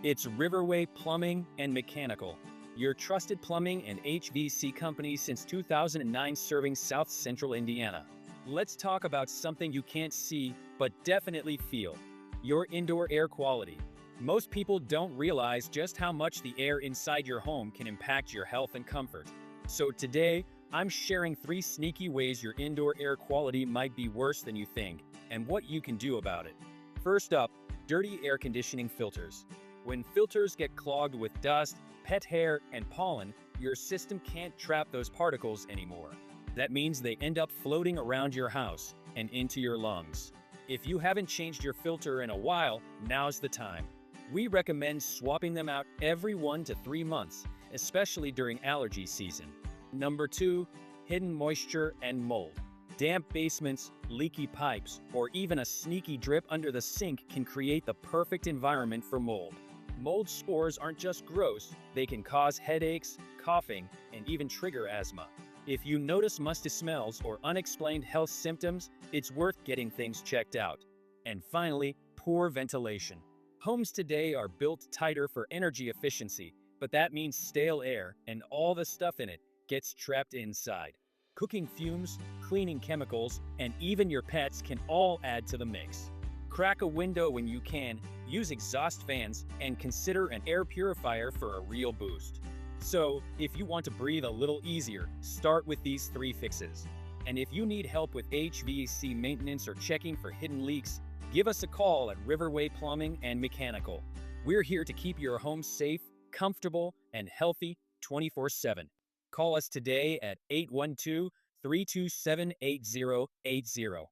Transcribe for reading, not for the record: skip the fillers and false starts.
It's Riverway Plumbing and Mechanical, your trusted plumbing and HVAC company since 2009 serving South Central Indiana. Let's talk about something you can't see but definitely feel: your indoor air quality. Most people don't realize just how much the air inside your home can impact your health and comfort. So today, I'm sharing 3 sneaky ways your indoor air quality might be worse than you think, and what you can do about it. First up, dirty air conditioning filters. When filters get clogged with dust, pet hair, and pollen, your system can't trap those particles anymore. That means they end up floating around your house and into your lungs. If you haven't changed your filter in a while, now's the time. We recommend swapping them out every 1 to 3 months, especially during allergy season. Number 2, hidden moisture and mold. Damp basements, leaky pipes, or even a sneaky drip under the sink can create the perfect environment for mold. Mold spores aren't just gross, they can cause headaches, coughing, and even trigger asthma. If you notice musty smells or unexplained health symptoms, it's worth getting things checked out. And finally, poor ventilation. Homes today are built tighter for energy efficiency, but that means stale air and all the stuff in it gets trapped inside. Cooking fumes, cleaning chemicals, and even your pets can all add to the mix. Crack a window when you can, use exhaust fans, and consider an air purifier for a real boost. So, if you want to breathe a little easier, start with these 3 fixes. And if you need help with HVAC maintenance or checking for hidden leaks, give us a call at Riverway Plumbing and Mechanical. We're here to keep your home safe, comfortable, and healthy 24/7. Call us today at 812-327-8080.